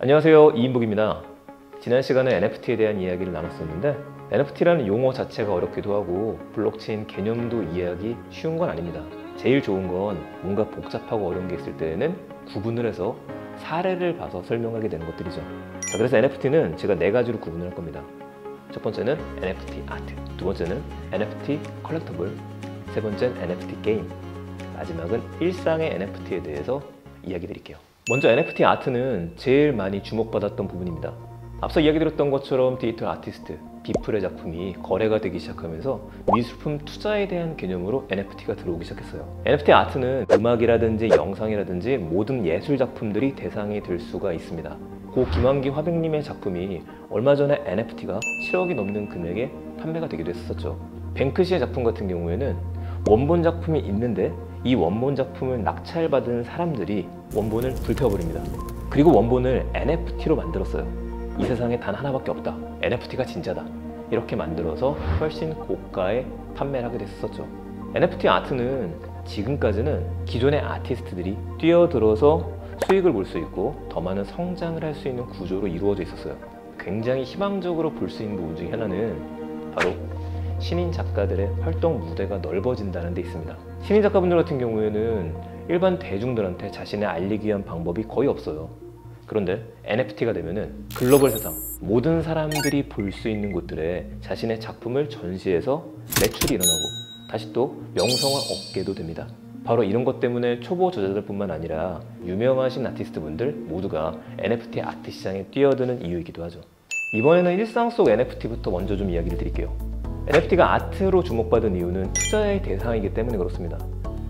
안녕하세요, 이인복입니다. 지난 시간에 NFT에 대한 이야기를 나눴었는데 NFT라는 용어 자체가 어렵기도 하고 블록체인 개념도 이해하기 쉬운 건 아닙니다. 제일 좋은 건 뭔가 복잡하고 어려운 게 있을 때에는 구분을 해서 사례를 봐서 설명하게 되는 것들이죠. 자, 그래서 NFT는 제가 4가지로 구분을 할 겁니다. 첫 번째는 NFT 아트, 두 번째는 NFT 컬렉터블, 세 번째는 NFT 게임, 마지막은 일상의 NFT에 대해서 이야기 드릴게요. 먼저 NFT 아트는 제일 많이 주목받았던 부분입니다. 앞서 이야기 드렸던 것처럼 디지털 아티스트, 비플의 작품이 거래가 되기 시작하면서 미술품 투자에 대한 개념으로 NFT가 들어오기 시작했어요. NFT 아트는 음악이라든지 영상이라든지 모든 예술 작품들이 대상이 될 수가 있습니다. 고 김환기 화백님의 작품이 얼마 전에 NFT가 7억이 넘는 금액에 판매가 되기도 했었죠. 뱅크시의 작품 같은 경우에는 원본 작품이 있는데 이 원본 작품을 낙찰받은 사람들이 원본을 불태워버립니다. 그리고 원본을 NFT로 만들었어요. 이 세상에 단 하나밖에 없다. NFT가 진짜다. 이렇게 만들어서 훨씬 고가에 판매를 하게 됐었죠. NFT 아트는 지금까지는 기존의 아티스트들이 뛰어들어서 수익을 볼 수 있고 더 많은 성장을 할 수 있는 구조로 이루어져 있었어요. 굉장히 희망적으로 볼 수 있는 부분 중에 하나는 바로 신인 작가들의 활동 무대가 넓어진다는 데 있습니다. 신인 작가분들 같은 경우에는 일반 대중들한테 자신을 알리기 위한 방법이 거의 없어요. 그런데 NFT가 되면은 글로벌 세상 모든 사람들이 볼 수 있는 곳들에 자신의 작품을 전시해서 매출이 일어나고 다시 또 명성을 얻게도 됩니다. 바로 이런 것 때문에 초보 저자들뿐만 아니라 유명하신 아티스트분들 모두가 NFT 아트 시장에 뛰어드는 이유이기도 하죠. 이번에는 일상 속 NFT부터 먼저 좀 이야기를 드릴게요. NFT가 아트로 주목받은 이유는 투자의 대상이기 때문에 그렇습니다.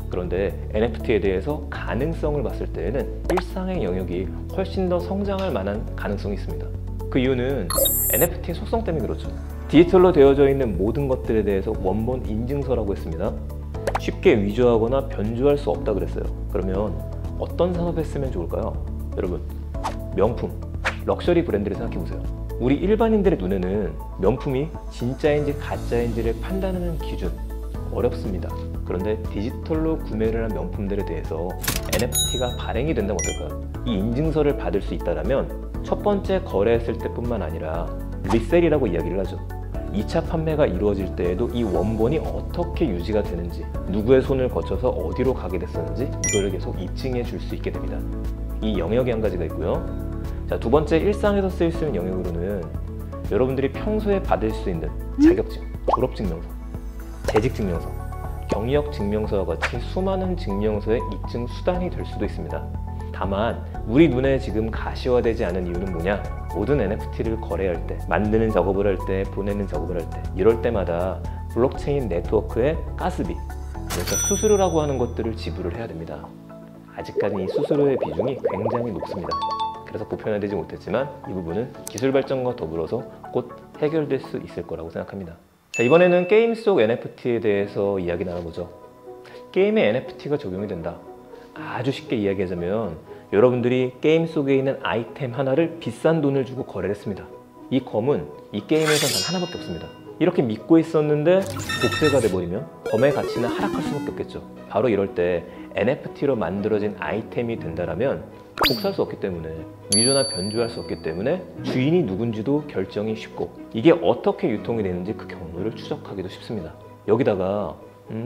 그런데 NFT에 대해서 가능성을 봤을 때에는 일상의 영역이 훨씬 더 성장할 만한 가능성이 있습니다. 그 이유는 NFT의 속성 때문에 그렇죠. 디지털로 되어져 있는 모든 것들에 대해서 원본 인증서라고 했습니다. 쉽게 위조하거나 변조할 수 없다 그랬어요. 그러면 어떤 산업에 쓰면 좋을까요? 여러분, 명품, 럭셔리 브랜드를 생각해보세요. 우리 일반인들의 눈에는 명품이 진짜인지 가짜인지를 판단하는 기준 어렵습니다. 그런데 디지털로 구매를 한 명품들에 대해서 NFT가 발행이 된다면 어떨까요? 이 인증서를 받을 수 있다면 첫 번째 거래했을 때뿐만 아니라 리셀이라고 이야기를 하죠. 2차 판매가 이루어질 때에도 이 원본이 어떻게 유지가 되는지, 누구의 손을 거쳐서 어디로 가게 됐었는지 이거를 계속 입증해 줄 수 있게 됩니다. 이 영역이 한 가지가 있고요. 자, 두 번째, 일상에서 쓰일 수 있는 영역으로는 여러분들이 평소에 받을 수 있는 자격증, 졸업증명서, 재직증명서, 경력증명서와 같이 수많은 증명서의 입증 수단이 될 수도 있습니다. 다만 우리 눈에 지금 가시화되지 않은 이유는 뭐냐? 모든 NFT를 거래할 때, 만드는 작업을 할 때, 보내는 작업을 할 때 이럴 때마다 블록체인 네트워크의 가스비, 그러니까 수수료라고 하는 것들을 지불을 해야 됩니다. 아직까지 이 수수료의 비중이 굉장히 높습니다. 그래서 보편화되지 못했지만 이 부분은 기술 발전과 더불어서 곧 해결될 수 있을 거라고 생각합니다. 자, 이번에는 게임 속 NFT에 대해서 이야기 나눠보죠. 게임에 NFT가 적용이 된다. 아주 쉽게 이야기하자면 여러분들이 게임 속에 있는 아이템 하나를 비싼 돈을 주고 거래를 했습니다. 이 검은 이 게임에선 단 하나밖에 없습니다. 이렇게 믿고 있었는데 복제가 돼버리면 검의 가치는 하락할 수밖에 없겠죠. 바로 이럴 때 NFT로 만들어진 아이템이 된다면 복사할 수 없기 때문에, 위조나 변조할 수 없기 때문에 주인이 누군지도 결정이 쉽고 이게 어떻게 유통이 되는지 그 경로를 추적하기도 쉽습니다. 여기다가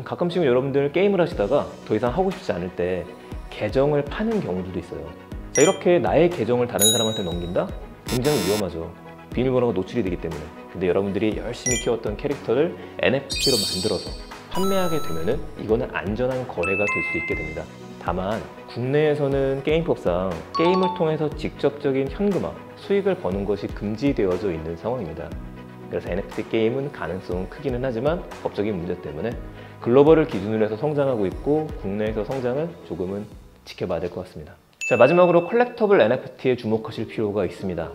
가끔씩은 여러분들 게임을 하시다가 더 이상 하고 싶지 않을 때 계정을 파는 경우도 있어요. 자, 이렇게 나의 계정을 다른 사람한테 넘긴다? 굉장히 위험하죠. 비밀번호가 노출이 되기 때문에. 근데 여러분들이 열심히 키웠던 캐릭터를 NFT로 만들어서 판매하게 되면은 이거는 안전한 거래가 될 수 있게 됩니다. 다만 국내에서는 게임법상 게임을 통해서 직접적인 현금화, 수익을 버는 것이 금지되어져 있는 상황입니다. 그래서 NFT 게임은 가능성은 크기는 하지만 법적인 문제 때문에 글로벌을 기준으로 해서 성장하고 있고 국내에서 성장은 조금은 지켜봐야 될 것 같습니다. 자, 마지막으로 컬렉터블 NFT에 주목하실 필요가 있습니다.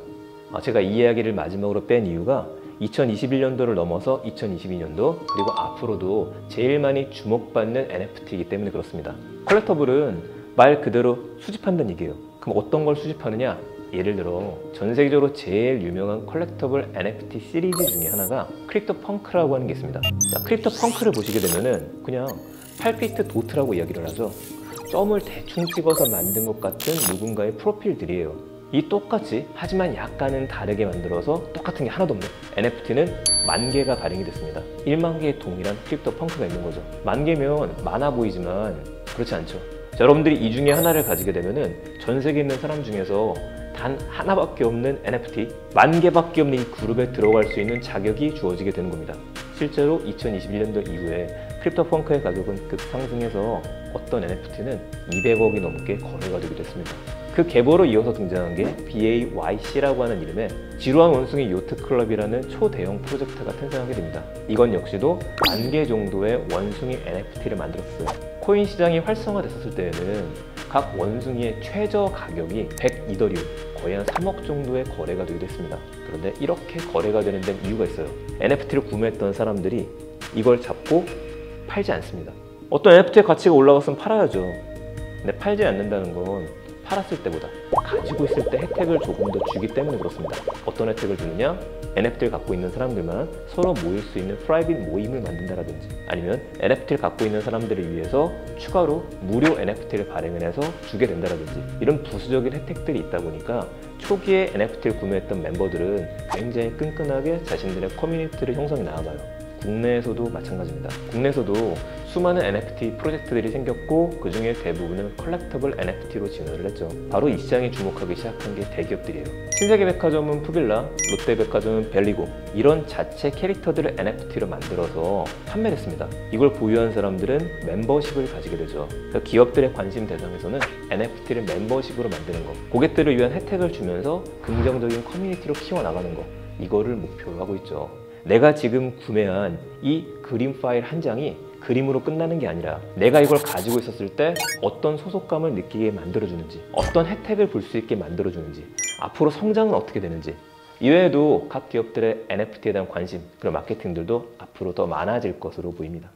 제가 이 이야기를 마지막으로 뺀 이유가 2021년도를 넘어서 2022년도 그리고 앞으로도 제일 많이 주목받는 NFT이기 때문에 그렇습니다. 컬렉터블은 말 그대로 수집한다는 얘기예요. 그럼 어떤 걸 수집하느냐? 예를 들어 전 세계적으로 제일 유명한 컬렉터블 NFT 시리즈 중에 하나가 크립토 펑크라고 하는 게 있습니다. 자, 크립토 펑크를 보시게 되면은 그냥 8비트 도트라고 이야기를 하죠. 점을 대충 찍어서 만든 것 같은 누군가의 프로필들이에요. 이 똑같이 하지만 약간은 다르게 만들어서 똑같은 게 하나도 없는 NFT는 10,000개가 발행이 됐습니다. 10,000 개의 동일한 크립토 펑크가 있는 거죠. 10,000개면 많아 보이지만 그렇지 않죠. 자, 여러분들이 이 중에 하나를 가지게 되면은 전 세계에 있는 사람 중에서 단 하나밖에 없는 NFT 10,000개밖에 없는 이 그룹에 들어갈 수 있는 자격이 주어지게 되는 겁니다. 실제로 2021년도 이후에 크립토 펑크의 가격은 급상승해서 어떤 NFT는 200억이 넘게 거래가 되기도 했습니다. 그 계보로 이어서 등장한 게 BAYC라고 하는 이름의 지루한 원숭이 요트 클럽이라는 초대형 프로젝트가 탄생하게 됩니다. 이건 역시도 10,000개 정도의 원숭이 NFT를 만들었어요. 코인 시장이 활성화됐었을 때에는 각 원숭이의 최저 가격이 100이더리움, 거의 한 3억 정도의 거래가 되기도 했습니다. 그런데 이렇게 거래가 되는 데는 이유가 있어요. NFT를 구매했던 사람들이 이걸 잡고 팔지 않습니다. 어떤 NFT의 가치가 올라갔으면 팔아야죠. 근데 팔지 않는다는 건 팔았을 때보다 가지고 있을 때 혜택을 조금 더 주기 때문에 그렇습니다. 어떤 혜택을 주느냐? NFT를 갖고 있는 사람들만 서로 모일 수 있는 프라이빗 모임을 만든다라든지, 아니면 NFT를 갖고 있는 사람들을 위해서 추가로 무료 NFT를 발행을 해서 주게 된다라든지, 이런 부수적인 혜택들이 있다 보니까 초기에 NFT를 구매했던 멤버들은 굉장히 끈끈하게 자신들의 커뮤니티를 형성해 나가봐요. 국내에서도 마찬가지입니다. 국내에서도 수많은 NFT 프로젝트들이 생겼고 그 중에 대부분은 컬렉터블 NFT로 진화를 했죠. 바로 이 시장에 주목하기 시작한 게 대기업들이에요. 신세계백화점은 푸빌라, 롯데백화점은 벨리고, 이런 자체 캐릭터들을 NFT로 만들어서 판매를 했습니다. 이걸 보유한 사람들은 멤버십을 가지게 되죠. 그러니까 기업들의 관심 대상에서는 NFT를 멤버십으로 만드는 거, 고객들을 위한 혜택을 주면서 긍정적인 커뮤니티로 키워나가는 거, 이거를 목표로 하고 있죠. 내가 지금 구매한 이 그림 파일 한 장이 그림으로 끝나는 게 아니라 내가 이걸 가지고 있었을 때 어떤 소속감을 느끼게 만들어주는지, 어떤 혜택을 볼 수 있게 만들어주는지, 앞으로 성장은 어떻게 되는지, 이외에도 각 기업들의 NFT에 대한 관심, 그리고 마케팅들도 앞으로 더 많아질 것으로 보입니다.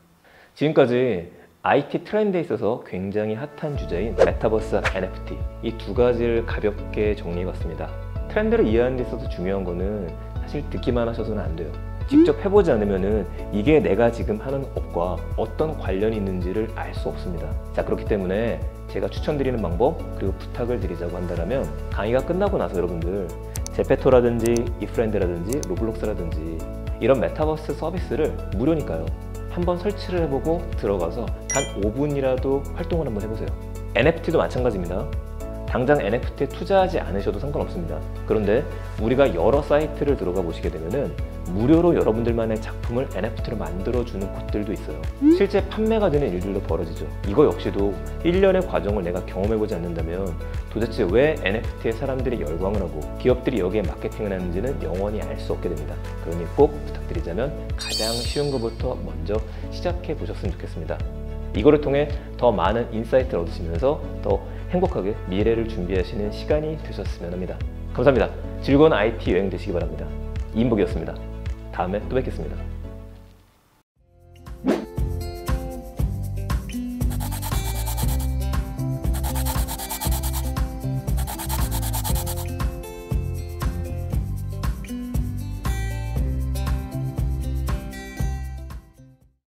지금까지 IT 트렌드에 있어서 굉장히 핫한 주제인 메타버스 NFT, 이 두 가지를 가볍게 정리해봤습니다. 트렌드를 이해하는 데 있어서 중요한 거는 사실 듣기만 하셔서는 안 돼요. 직접 해보지 않으면 이게 내가 지금 하는 업과 어떤 관련이 있는지를 알 수 없습니다. 자, 그렇기 때문에 제가 추천드리는 방법, 그리고 부탁을 드리자고 한다면, 강의가 끝나고 나서 여러분들 제페토라든지 이프렌드라든지 로블록스라든지 이런 메타버스 서비스를 무료니까요, 한번 설치를 해보고 들어가서 단 5분이라도 활동을 한번 해보세요. NFT도 마찬가지입니다. 당장 NFT에 투자하지 않으셔도 상관없습니다. 그런데 우리가 여러 사이트를 들어가 보시게 되면은 무료로 여러분들만의 작품을 NFT로 만들어주는 곳들도 있어요. 실제 판매가 되는 일들도 벌어지죠. 이거 역시도 1년의 과정을 내가 경험해보지 않는다면 도대체 왜 NFT에 사람들이 열광을 하고 기업들이 여기에 마케팅을 하는지는 영원히 알 수 없게 됩니다. 그러니 꼭 부탁드리자면 가장 쉬운 것부터 먼저 시작해 보셨으면 좋겠습니다. 이거를 통해 더 많은 인사이트를 얻으시면서 더 행복하게 미래를 준비하시는 시간이 되셨으면 합니다. 감사합니다. 즐거운 IT 여행 되시기 바랍니다. 이인복이었습니다. 다음에 또 뵙겠습니다.